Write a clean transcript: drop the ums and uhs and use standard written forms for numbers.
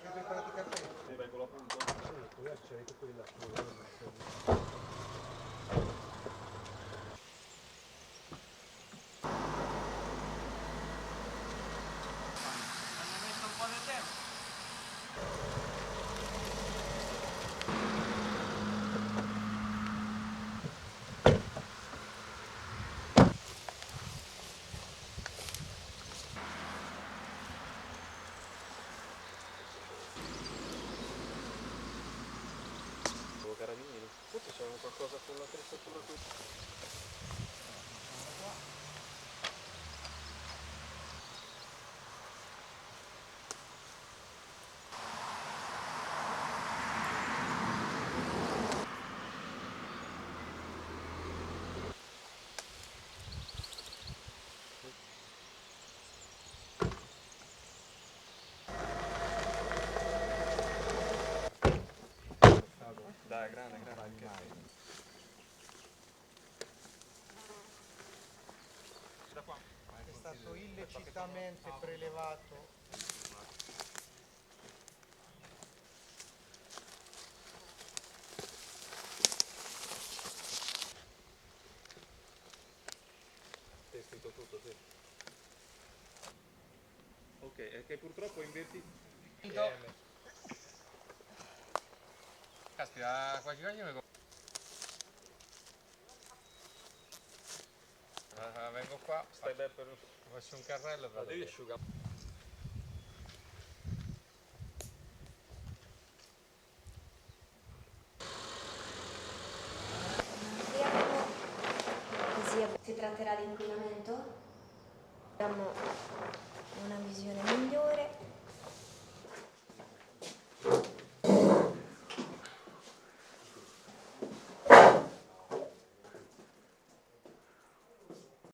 che preparati i caffè? Ne vengono appunto. Sì, io c'è tutto di là. Hanno messo un po' di tempo. Carabinieri. Forse c'è qualcosa con l'attrezzatura qui. Dai, grande anche. Da qua. È stato illecitamente prelevato. È scritto tutto, sì. Ok, è che purtroppo inverti. Caspita, quasi quasi mi... vengo qua, Stai bene per. faccio un carrello e La vado devi via. asciugare. Così si tratterà di inquinamento? Abbiamo